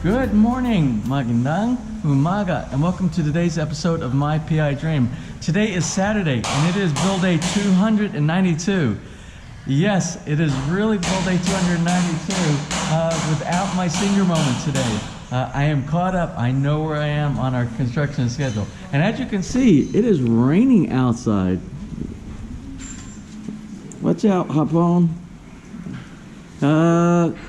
Good morning, magandang umaga, and welcome to today's episode of My PI Dream. Today is Saturday, and it is build day 292. Yes, it is really build day 292 without my senior moment today. I am caught up. I know where I am on our construction schedule. And as you can see, it is raining outside. Watch out, Hapon.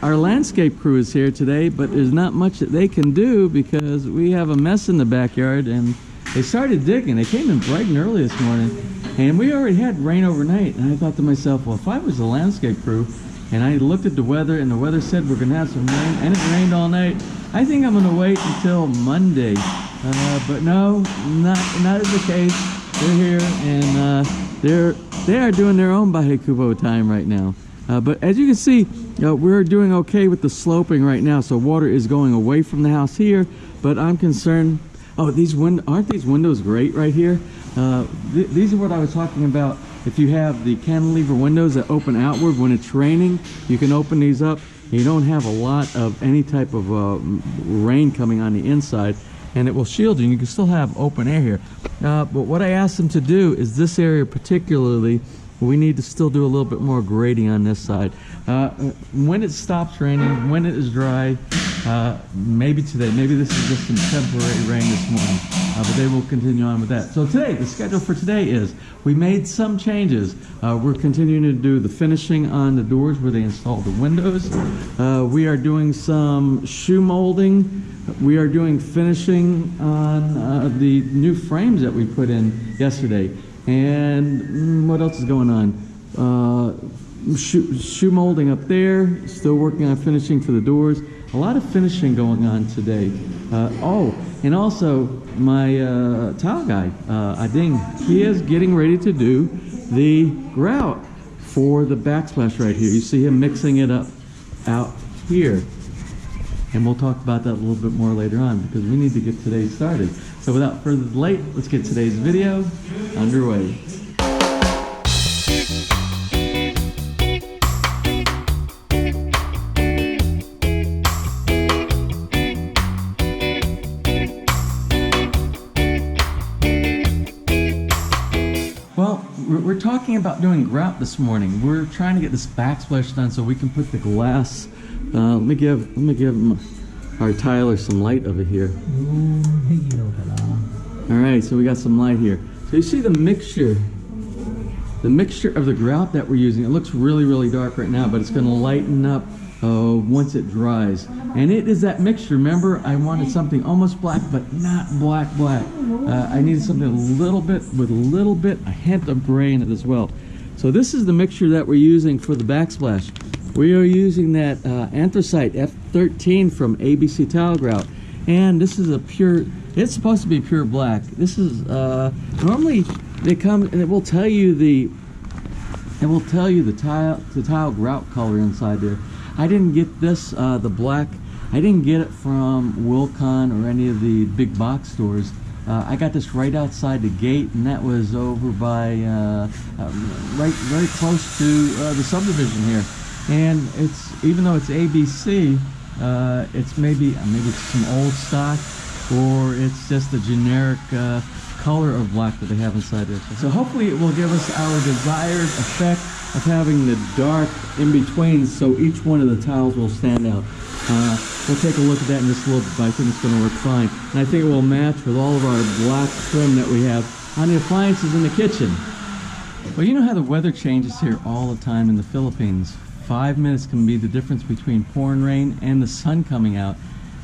Our landscape crew is here today, but there's not much that they can do because we have a mess in the backyard, and they started digging. They came in bright and early this morning, and we already had rain overnight. And I thought to myself, well, if I was the landscape crew and I looked at the weather and the weather said we're gonna have some rain, and it rained all night, I think I'm gonna wait until Monday. But no, not is the case. They're here, and they are doing their own Bahikubo time right now. But as you can see, we're doing okay with the sloping right now, so water is going away from the house here. But I'm concerned. Oh, aren't these windows great right here? These are what I was talking about. If you have the cantilever windows that open outward when it's raining, you can open these up. You don't have a lot of any type of rain coming on the inside, and it will shield you. You can still have open air here. But what I asked them to do is this area particularly, we need to still do a little bit more grading on this side. When it stops raining, when it is dry, maybe today, maybe this is just some temporary rain this morning, but they will continue on with that. So today, the schedule for today is, we made some changes. We're continuing to do the finishing on the doors where they install the windows. We are doing some shoe molding. We are doing finishing on the new frames that we put in yesterday. And what else is going on? Shoe molding up there. Still working on finishing for the doors. A lot of finishing going on today. Oh, and also my tile guy, Ading, he is getting ready to do the grout for the backsplash right here. You see him mixing it up out here. And we'll talk about that a little bit more later on because we need to get today started. So without further delay, let's get today's video underway. Well, we're talking about doing grout this morning. We're trying to get this backsplash done so we can put the glass. Let me give our tiler some light over here. All right, so we got some light here. So you see the mixture of the grout that we're using. It looks really, really dark right now, but it's going to lighten up once it dries. And it is that mixture. Remember, I wanted something almost black, but not black. I needed something a hint of gray in it as well. So this is the mixture that we're using for the backsplash. We are using that anthracite F13 from ABC Tile Grout, and this is it's supposed to be pure black. This is normally they come and it will tell you the tile grout color inside there. I didn't get this the black. I didn't get it from Wilcon or any of the big box stores. I got this right outside the gate, and that was over by very close to the subdivision here. And even though it's ABC, it's maybe it's some old stock, or it's just a generic color of black that they have inside there. So hopefully it will give us our desired effect of having the dark in between, so each one of the tiles will stand out. We'll take a look at that in just a little bit, but I think it's going to work fine. And I think it will match with all of our black trim that we have on the appliances in the kitchen. Well, you know how the weather changes here all the time in the Philippines. 5 minutes can be the difference between pouring rain and the sun coming out,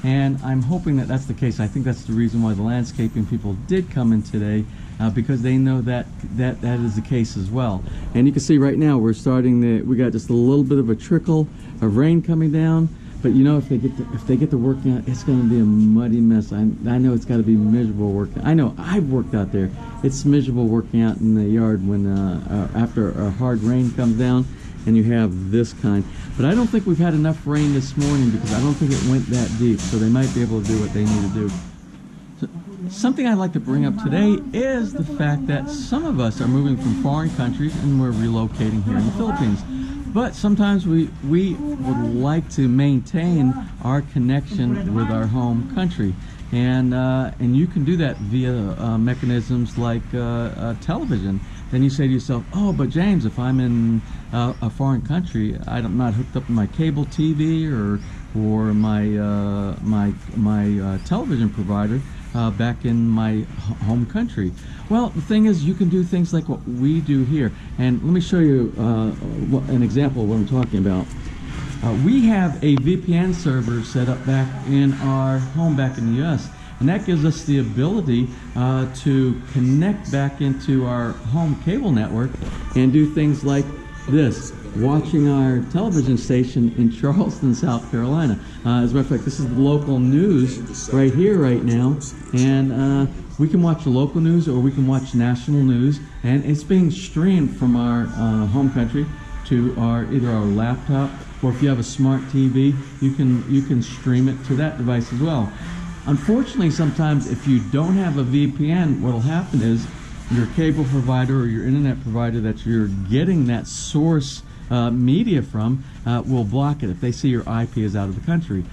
and I'm hoping that that's the case. I think that's the reason why the landscaping people did come in today, because they know that is the case as well. And you can see right now we got just a little bit of a trickle of rain coming down, but you know, if they get to working out, it's going to be a muddy mess. I know it's got to be miserable working. I know I've worked out there. It's miserable working out in the yard when after a hard rain comes down and you have this kind. But I don't think we've had enough rain this morning because I don't think it went that deep, so they might be able to do what they need to do. So, something I'd like to bring up today is the fact that some of us are moving from foreign countries and we're relocating here in the Philippines. But sometimes we would like to maintain our connection with our home country, and you can do that via mechanisms like television. Then you say to yourself, oh, but James, if I'm in a foreign country, I'm not hooked up to my cable TV or my television provider back in my home country. Well, the thing is, you can do things like what we do here. And let me show you an example of what I'm talking about. We have a VPN server set up back in our home back in the US. And that gives us the ability to connect back into our home cable network and do things like this, watching our television station in Charleston, South Carolina. As a matter of fact, this is the local news right here, right now. And we can watch the local news or we can watch national news. And it's being streamed from our home country to either our laptop, or if you have a smart TV, you can stream it to that device as well. Unfortunately, sometimes if you don't have a VPN, what will happen is your cable provider or your internet provider that you're getting that source media from will block it if they see your IP is out of the country.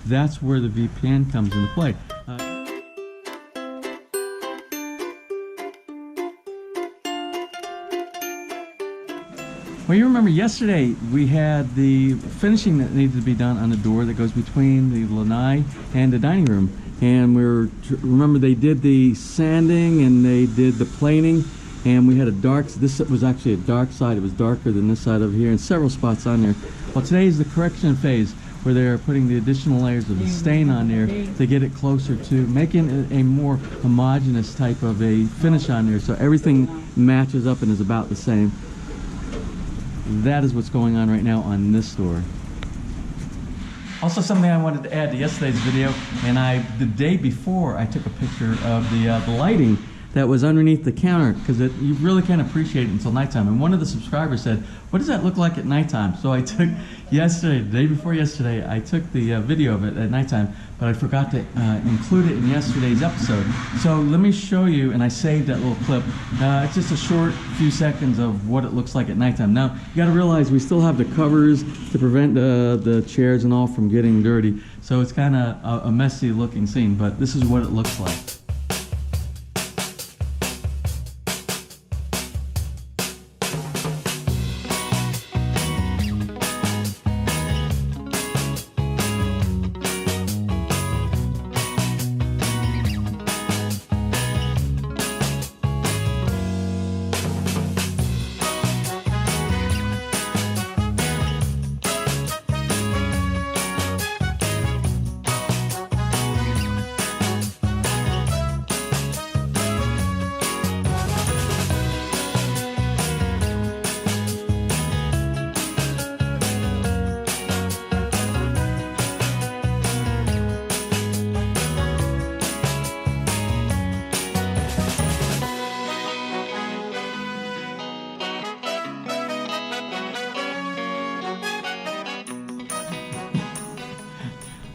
That's where the VPN comes into play. Well, you remember yesterday we had the finishing that needed to be done on the door that goes between the lanai and the dining room. And remember they did the sanding and they did the planing, and we had this was actually a dark side. It was darker than this side over here in several spots on there. Well, today is the correction phase where they're putting the additional layers of the stain on there to get it closer to making it a more homogeneous type of a finish on there, so everything matches up and is about the same. That is what's going on right now on this door. Also, something I wanted to add to yesterday's video, and the day before I took a picture of the lighting that was underneath the counter, because you really can't appreciate it until nighttime. And one of the subscribers said, what does that look like at nighttime? So I took the day before yesterday, I took the video of it at nighttime, but I forgot to include it in yesterday's episode. So let me show you, and I saved that little clip. It's just a short few seconds of what it looks like at nighttime. Now, you gotta realize we still have the covers to prevent the chairs and all from getting dirty. So it's kind of a messy looking scene, but this is what it looks like.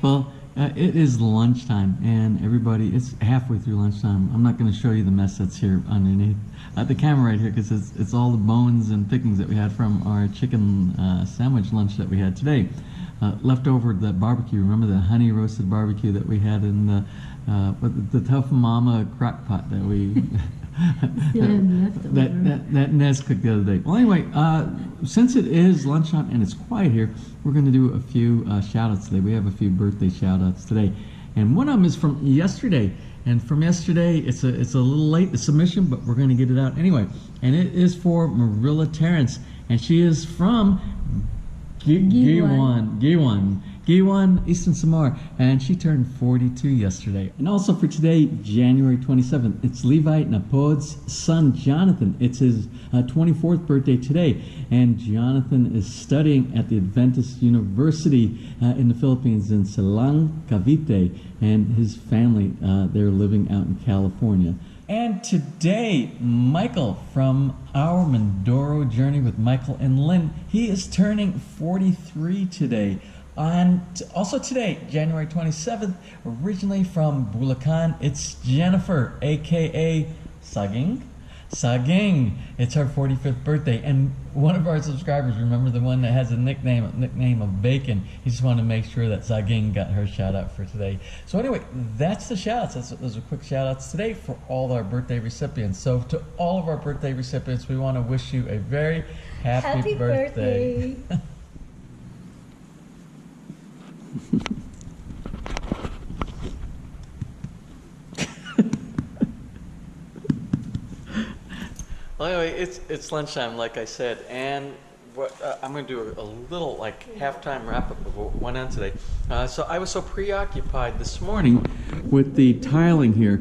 Well, it is lunchtime, and everybody, it's halfway through lunchtime. I'm not going to show you the mess that's here underneath the camera right here, because it's all the bones and pickings that we had from our chicken sandwich lunch that we had today. Left over that barbecue. Remember the honey roasted barbecue that we had in the Tough Mama crock pot that we that Nez cooked the other day. Well, anyway, since it is lunchtime and it's quiet here, we're going to do a few shout outs today. We have a few birthday shout outs today, and one of them is from yesterday. And from yesterday, it's a little late, the submission, but we're going to get it out anyway. And it is for Marilla Terrence, and she is from Guywan, Eastern Samar, and she turned 42 yesterday. And also for today, January 27th, it's Levi Napod's son, Jonathan. It's his 24th birthday today, and Jonathan is studying at the Adventist University in the Philippines in Silang, Cavite, and his family, they're living out in California. And today, Michael from our Mindoro journey with Michael and Lynn, he is turning 43 today. And also today, January 27th, originally from Bulacan, it's Jennifer, aka Saging. Saging. It's our 45th birthday, and one of our subscribers, remember the one that has a nickname of Bacon, he just wanted to make sure that Saging got her shout out for today. So anyway, that's the shout outs. Those are quick shout outs today for all our birthday recipients. So to all of our birthday recipients, we want to wish you a very happy birthday. Well, anyway, it's lunchtime, like I said, and I'm going to do a little like halftime wrap up of what went on today. So I was so preoccupied this morning with the tiling here,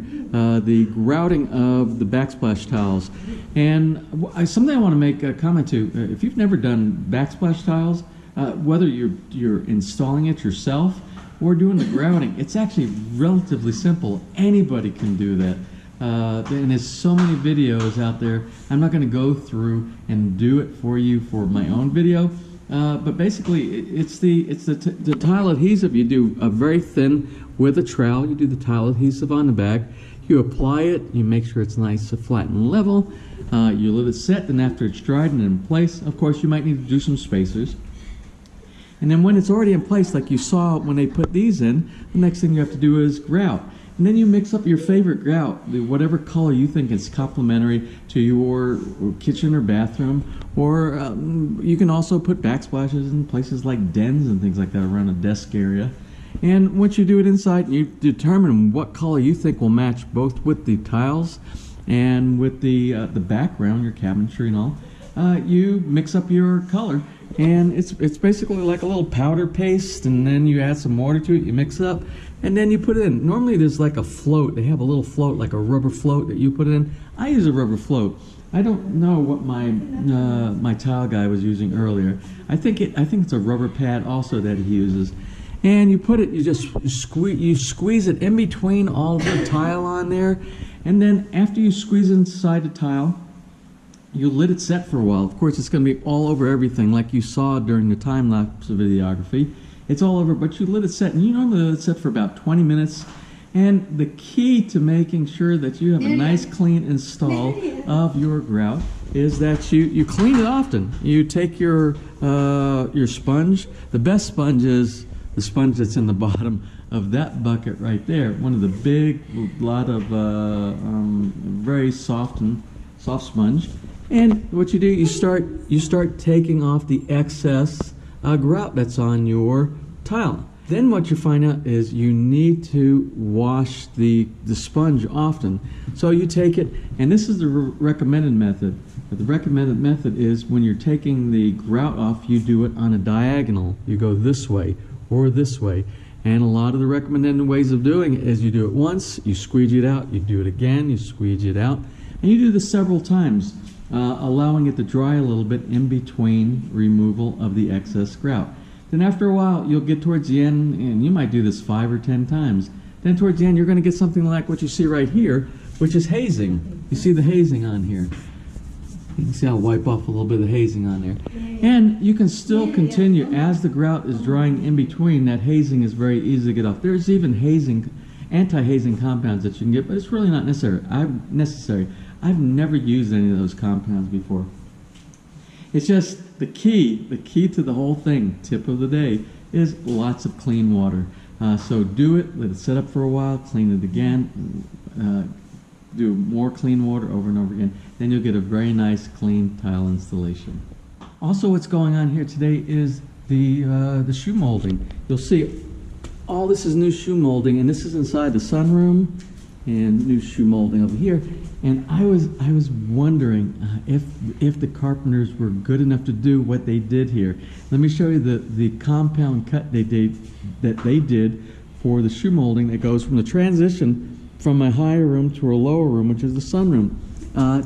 the grouting of the backsplash tiles, and something I want to make a comment to. If you've never done backsplash tiles, whether you're installing it yourself or doing the grouting, it's actually relatively simple. Anybody can do that. And there's so many videos out there. I'm not going to go through and do it for you for my own video, but basically it's the tile adhesive. You do a very thin with a trowel. You do the tile adhesive on the back. You apply it. You make sure it's nice, flat and level. You let it set, and after it's dried and in place, of course, you might need to do some spacers. And then when it's already in place, like you saw when they put these in, the next thing you have to do is grout. And then you mix up your favorite grout, whatever color you think is complementary to your kitchen or bathroom, or you can also put backsplashes in places like dens and things like that around a desk area. And once you do it inside, you determine what color you think will match both with the tiles and with the background, your cabinetry and all. You mix up your color, and it's basically like a little powder paste, and then you add some water to it, you mix it up, and then you put it in. Normally there's like a float. They have a little float, like a rubber float that you put in. I use a rubber float. I don't know what my tile guy was using earlier. I think it's a rubber pad also that he uses. And you put it, you just squeeze it in between all the tile on there, and then after you squeeze inside the tile, you let it set for a while. Of course, it's going to be all over everything, like you saw during the time-lapse videography. It's all over, but you let it set, and you normally let it set for about 20 minutes. And the key to making sure that you have a nice, clean install of your grout is that you clean it often. You take your sponge. The best sponge is the sponge that's in the bottom of that bucket right there. One of the big, lot of very soft sponge. And what you do, you start taking off the excess grout that's on your tile. Then what you find out is you need to wash the sponge often. So you take it, and this is the recommended method. But the recommended method is when you're taking the grout off, you do it on a diagonal. You go this way or this way. And a lot of the recommended ways of doing it is you do it once, you squeegee it out, you do it again, you squeegee it out, and you do this several times, allowing it to dry a little bit in between removal of the excess grout. Then after a while, you'll get towards the end, and you might do this 5 or 10 times. Then towards the end, you're going to get something like what you see right here, which is hazing. You see the hazing on here. You can see I'll wipe off a little bit of the hazing on there. And you can still continue as the grout is drying in between. That hazing is very easy to get off. There's even hazing, anti-hazing compounds that you can get, but it's really not necessary. I've never used any of those compounds before. It's just the key to the whole thing, tip of the day, is lots of clean water. So do it, let it set up for a while, clean it again, do more clean water over and over again. Then you'll get a very nice clean tile installation. Also, what's going on here today is the shoe molding. You'll see all this is new shoe molding, and this is inside the sunroom, and new shoe molding over here. And I was wondering if the carpenters were good enough to do what they did here. Let me show you the compound cut that they did for the shoe molding that goes from the transition from a higher room to a lower room, which is the sunroom.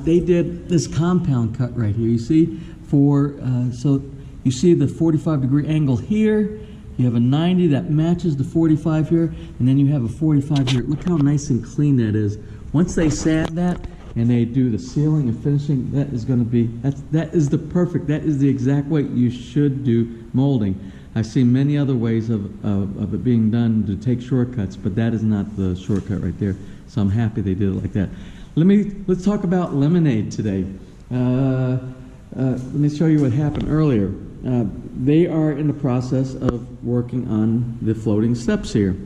They did this compound cut right here. You see, so you see the 45-degree angle here. You have a 90 that matches the 45 here, and then you have a 45 here. Look how nice and clean that is. Once they sand that and they do the sealing and finishing, that is going to be, that is the exact way you should do molding. I've seen many other ways of it being done to take shortcuts, but that is not the shortcut right there. So I'm happy they did it like that. Let's talk about lemonade today. Let me show you what happened earlier. They are in the process of working on the floating steps here.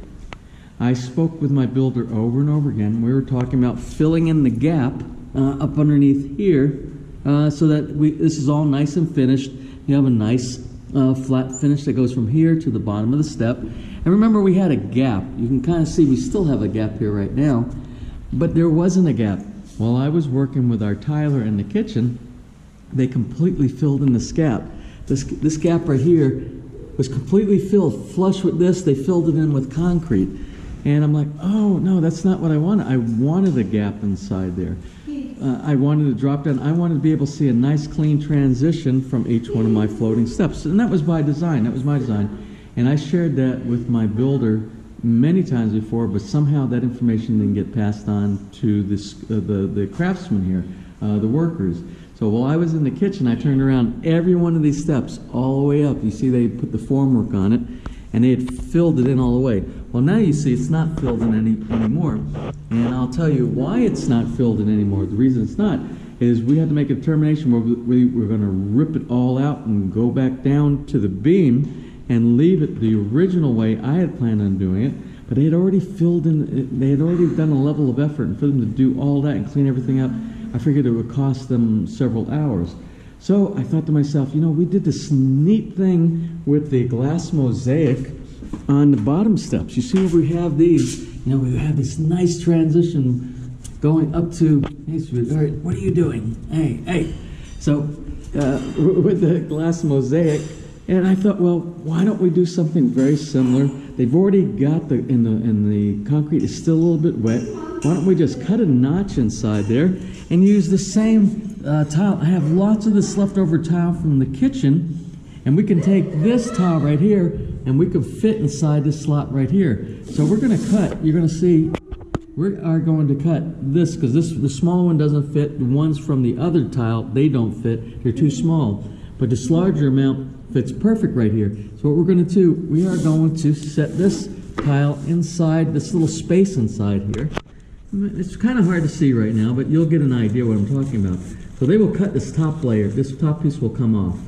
I spoke with my builder over and over again. We were talking about filling in the gap up underneath here so that this is all nice and finished. You have a nice flat finish that goes from here to the bottom of the step. And remember, we had a gap. You can kind of see we still have a gap here right now, but there wasn't a gap. While I was working with our tiler in the kitchen, they completely filled in this gap. This gap right here was completely filled, flush with this. They filled it in with concrete. And I'm like, oh, no, that's not what I wanted. I wanted a gap inside there. I wanted to drop down. I wanted to be able to see a nice, clean transition from each one of my floating steps. And that was by design. That was my design. And I shared that with my builder many times before, but somehow that information didn't get passed on to the craftsmen here, the workers. So while I was in the kitchen, I turned around every one of these steps all the way up. You see they put the formwork on it, and they had filled it in all the way. Well, now you see it's not filled in anymore. And I'll tell you why it's not filled in anymore. The reason it's not is we had to make a determination where we were going to rip it all out and go back down to the beam and leave it the original way I had planned on doing it. But they had already filled in, they had already done a level of effort, and for them to do all that and clean everything up, I figured it would cost them several hours. So I thought to myself, you know, we did this neat thing with the glass mosaic on the bottom steps. You see where we have these, you know, we have this nice transition going up to, hey, sweetheart, what are you doing? Hey. So with the glass mosaic, and I thought, well, why don't we do something very similar? They've already got and the concrete is still a little bit wet. Why don't we just cut a notch inside there and use the same tile? I have lots of this leftover tile from the kitchen, and we can take this tile right here and we could fit inside this slot right here. So we're going to cut, you're going to see, we are going to cut this, because the smaller one doesn't fit. The ones from the other tile, they don't fit. They're too small. But this larger amount fits perfect right here. So what we're going to do, we are going to set this tile inside this little space inside here. It's kind of hard to see right now, but you'll get an idea what I'm talking about. So they will cut this top layer. This top piece will come off.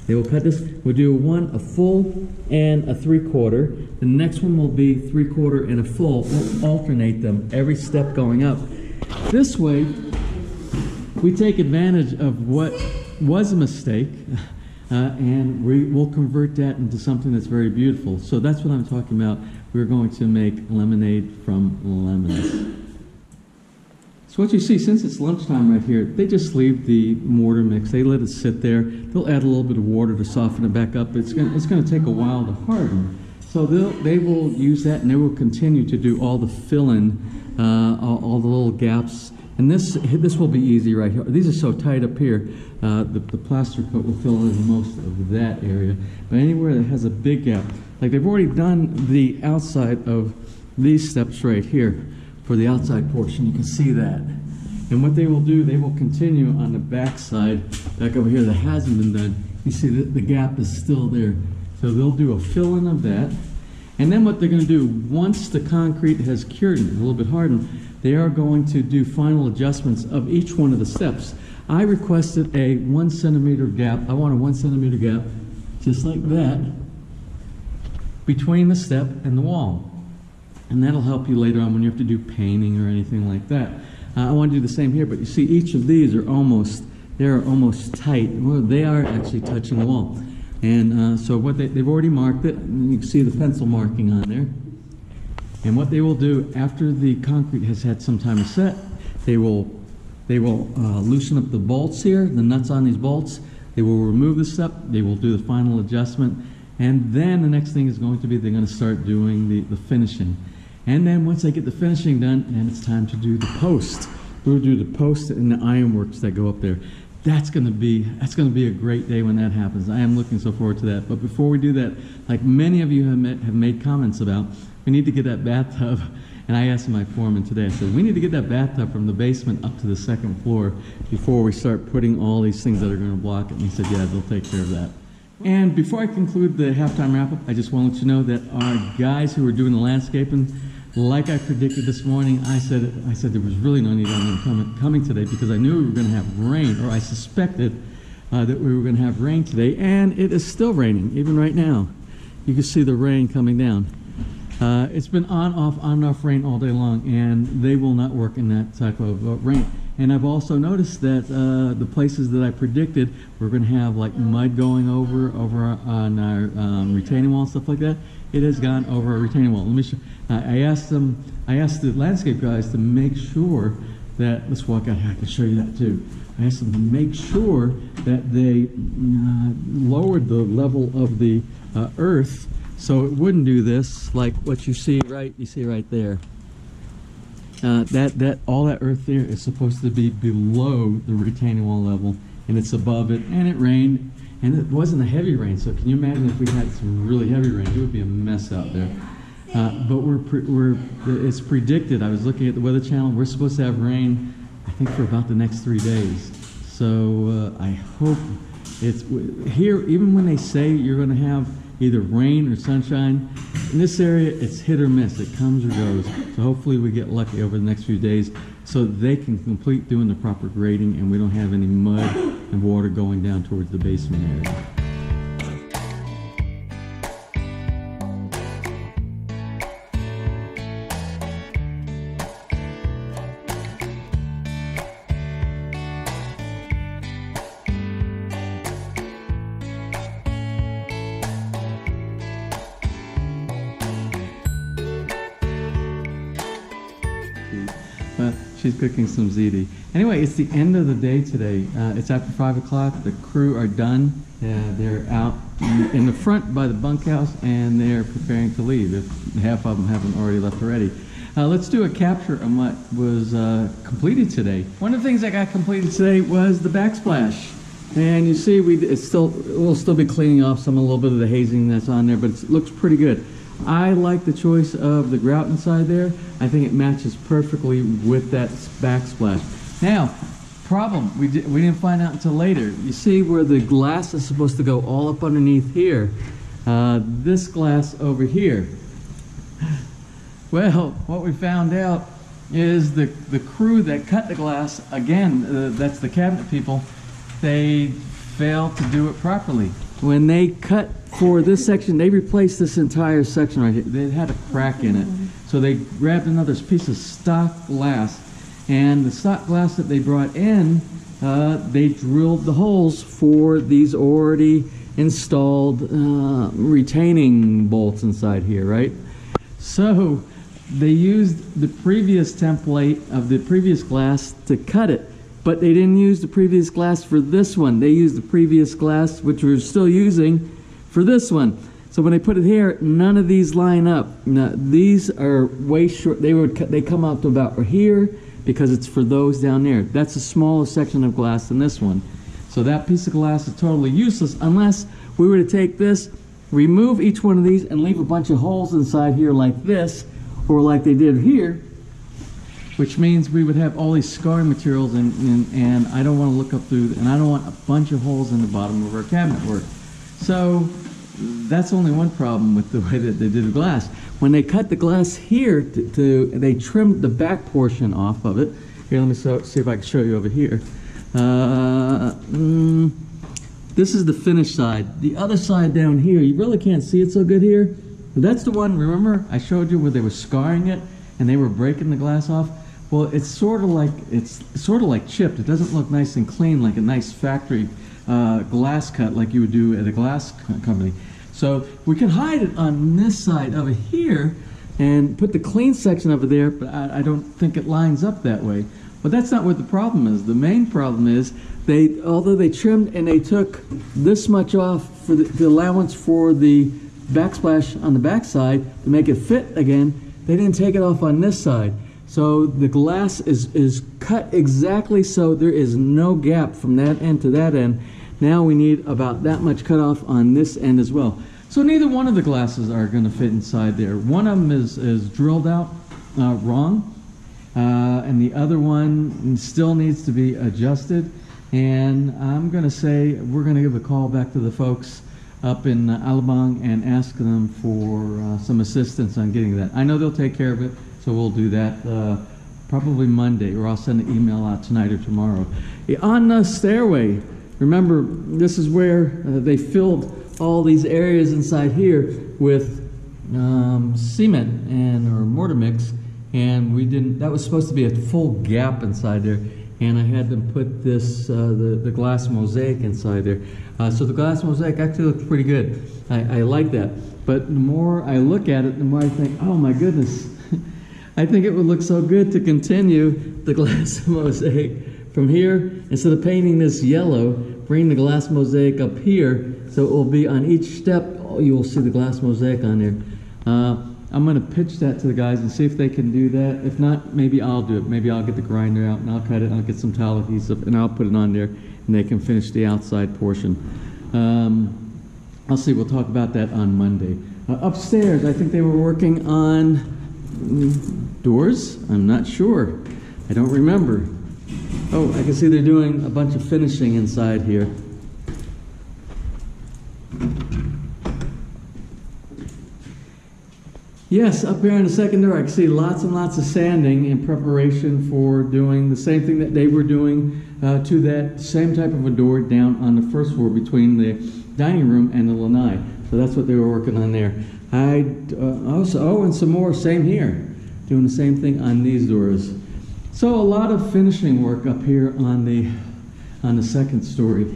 They will cut this. We'll do a full and a 3/4. The next one will be 3/4 and a full. We'll alternate them every step going up. This way, we take advantage of what was a mistake, and we will convert that into something that's very beautiful. So that's what I'm talking about. We're going to make lemonade from lemons. So what you see, since it's lunchtime right here, they just leave the mortar mix. They let it sit there. They'll add a little bit of water to soften it back up. It's going to take a while to harden. So they will use that, and they will continue to do all the fill-in, all the little gaps. And this will be easy right here. These are so tight up here. The plaster coat will fill in most of that area. But anywhere that has a big gap, like they've already done the outside of these steps right here. For the outside portion, you can see that. And what they will do, they will continue on the back side, back over here that hasn't been done. You see that the gap is still there. So they'll do a fill-in of that. And then what they're going to do, once the concrete has cured and a little bit hardened, they are going to do final adjustments of each one of the steps. I requested a 1 centimeter gap. I want a 1 centimeter gap, just like that, between the step and the wall. And that'll help you later on when you have to do painting or anything like that. I want to do the same here, but you see each of these are almost tight. Well, they are actually touching the wall. And so what they've already marked it, and you can see the pencil marking on there. And what they will do after the concrete has had some time to set, they will loosen up the bolts here, the nuts on these bolts. They will remove the step. They will do the final adjustment. And then the next thing is going to be they're going to start doing the finishing. And then once they get the finishing done, then it's time to do the post. We'll do the post and the ironworks that go up there. That's going to be a great day when that happens. I am looking so forward to that. But before we do that, like many of you have made comments about, we need to get that bathtub. And I asked my foreman today, I said, we need to get that bathtub from the basement up to the second floor before we start putting all these things that are going to block it. And he said, yeah, they'll take care of that. And before I conclude the halftime wrap-up, I just want to let you know that our guys who are doing the landscaping, like I predicted this morning, I said there was really no need on them coming today because I knew we were going to have rain, or I suspected that we were going to have rain today, and it is still raining, even right now. You can see the rain coming down. It's been on off rain all day long, and they will not work in that type of rain. And I've also noticed that the places that I predicted we're going to have like mud going over on our retaining wall and stuff like that, it has gone over our retaining wall. Let me show. I asked the landscape guys to make sure that, let's walk out here, I can show you that too. I asked them to make sure that they lowered the level of the earth so it wouldn't do this, like what you see right there. All that earth there is supposed to be below the retaining wall level, and it's above it, and it rained, and it wasn't a heavy rain, so can you imagine if we had some really heavy rain? It would be a mess out there. But it's predicted. I was looking at the Weather Channel. We're supposed to have rain, I think, for about the next 3 days. So I hope it's here. Even when they say you're going to have either rain or sunshine, in this area it's hit or miss. It comes or goes. So hopefully we get lucky over the next few days, so they can complete doing the proper grading, and we don't have any mud and water going down towards the basement area. She's cooking some ziti. Anyway, it's the end of the day today. It's after 5 o'clock. The crew are done. They're out in the front by the bunkhouse, and they're preparing to leave, if half of them haven't already left already. Let's do a capture on what was completed today. One of the things that got completed today was the backsplash. And you see, we'll still be cleaning off a little bit of the hazing that's on there, but it looks pretty good. I like the choice of the grout inside there. I think it matches perfectly with that backsplash. Now, problem, we didn't find out until later. You see where the glass is supposed to go all up underneath here? This glass over here. Well, what we found out is the crew that cut the glass, again, that's the cabinet people, they failed to do it properly. When they cut for this section, they replaced this entire section right here. They had a crack in it. So they grabbed another piece of stock glass, and the stock glass that they brought in, they drilled the holes for these already installed retaining bolts inside here, right? So they used the previous template of the previous glass to cut it. But they didn't use the previous glass for this one. They used the previous glass, which we're still using, for this one. So when they put it here, none of these line up. Now, these are way short. They come out to about here because it's for those down there. That's a smaller section of glass than this one. So that piece of glass is totally useless unless we were to take this, remove each one of these, and leave a bunch of holes inside here like this, or like they did here, which means we would have all these scarring materials, and I don't want to look up through, and I don't want a bunch of holes in the bottom of our cabinet work. So that's only one problem with the way that they did the glass. When they cut the glass here, they trimmed the back portion off of it. Here, let me see if I can show you over here. This is the finished side. The other side down here, you really can't see it so good here. But that's the one, remember, I showed you where they were scarring it and they were breaking the glass off? Well, it's sort of like chipped. It doesn't look nice and clean like a nice factory glass cut like you would do at a glass company. So we can hide it on this side over here and put the clean section over there, but I don't think it lines up that way. But that's not what the problem is. The main problem is although they trimmed and they took this much off for the allowance for the backsplash on the back side to make it fit again, they didn't take it off on this side. So the glass is cut exactly so there is no gap from that end to that end. Now we need about that much cut off on this end as well. So neither one of the glasses are going to fit inside there. One of them is drilled out wrong, and the other one still needs to be adjusted. And I'm going to say we're going to give a call back to the folks up in Alabang and ask them for some assistance on getting that. I know they'll take care of it, so we'll do that probably Monday, or I'll send an email out tonight or tomorrow. On the stairway, remember, this is where they filled all these areas inside here with cement or mortar mix, and we didn't. That was supposed to be a full gap inside there, and I had them put this the glass mosaic inside there. So the glass mosaic actually looks pretty good. I like that. But the more I look at it, the more I think, oh my goodness, I think it would look so good to continue the glass mosaic from here. Instead of painting this yellow, bring the glass mosaic up here, so it will be on each step. You will see the glass mosaic on there. I'm going to pitch that to the guys and see if they can do that. If not, maybe I'll do it. Maybe I'll get the grinder out and I'll cut it. I'll get some towel adhesive and I'll put it on there, and they can finish the outside portion. I'll see. We'll talk about that on Monday. Upstairs, I think they were working on doors. I'm not sure. I don't remember. Oh, I can see they're doing a bunch of finishing inside here. Yes, up here on the second door, I can see lots and lots of sanding in preparation for doing the same thing that they were doing to that same type of a door down on the first floor between the dining room and the lanai. So that's what they were working on there. And some more, same here, doing the same thing on these doors. So a lot of finishing work up here on the second story.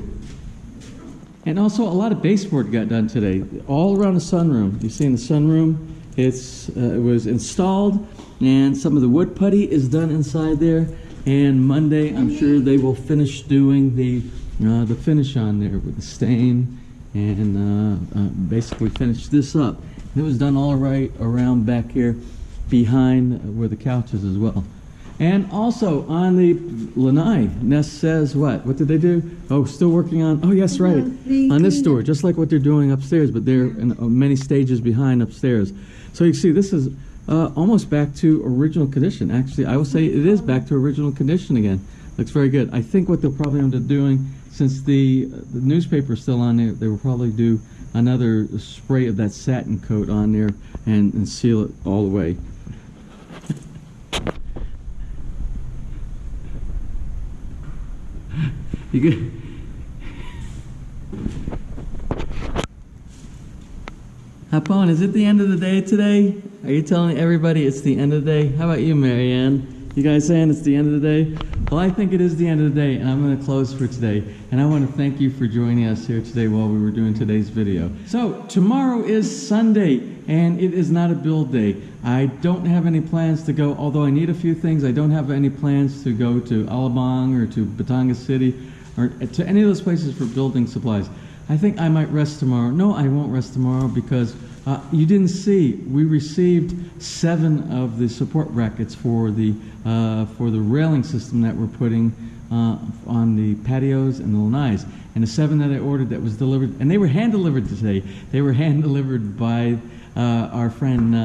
And also a lot of baseboard got done today, all around the sunroom. You see in the sunroom, it was installed, and some of the wood putty is done inside there. And Monday, I'm sure they will finish doing the finish on there with the stain, and basically finish this up. And it was done all right around back here, behind where the couch is as well. And also on the lanai, Ness says what? What did they do? Oh, still working on, oh yes, right. On this door, just like what they're doing upstairs, but they're in many stages behind upstairs. So you see, this is almost back to original condition. Actually, I will say it is back to original condition again. Looks very good. I think what they'll probably end up doing, since the newspaper is still on there, they will probably do another spray of that satin coat on there and seal it all the way. You good? Hapon, is it the end of the day today? Are you telling everybody it's the end of the day? How about you, Marianne? You guys saying it's the end of the day? Well, I think it is the end of the day, and I'm going to close for today. And I want to thank you for joining us here today while we were doing today's video. So, tomorrow is Sunday, and it is not a build day. I don't have any plans to go, although I need a few things. I don't have any plans to go to Alabang or to Batangas City or to any of those places for building supplies. I think I might rest tomorrow. No, I won't rest tomorrow because you didn't see, we received 7 of the support brackets for the railing system that we're putting on the patios and the lanais. And the 7 that I ordered that was delivered, and they were hand delivered today. They were hand delivered by our friend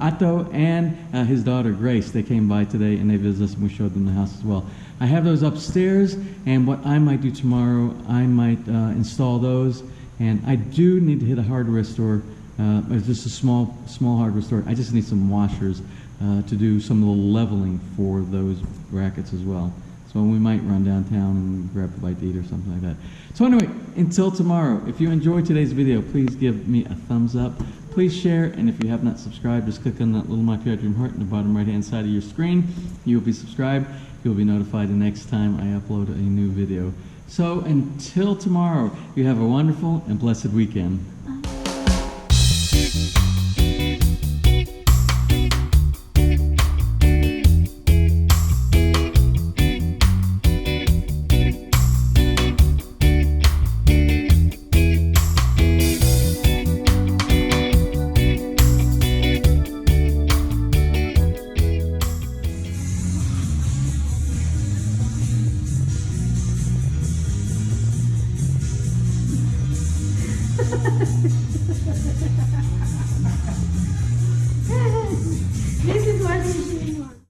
Atto and his daughter Grace. They came by today and they visited us, and we showed them the house as well. I have those upstairs, and what I might do tomorrow, I might install those. And I do need to hit a hardware store. It's just a small hardware store. I just need some washers to do some of the leveling for those brackets as well. So we might run downtown and grab a bite to eat or something like that. So anyway, until tomorrow, if you enjoyed today's video, please give me a thumbs up. Please share, and if you have not subscribed, just click on that little My Bedroom heart in the bottom right-hand side of your screen. You will be subscribed. You'll be notified the next time I upload a new video. So until tomorrow, you have a wonderful and blessed weekend.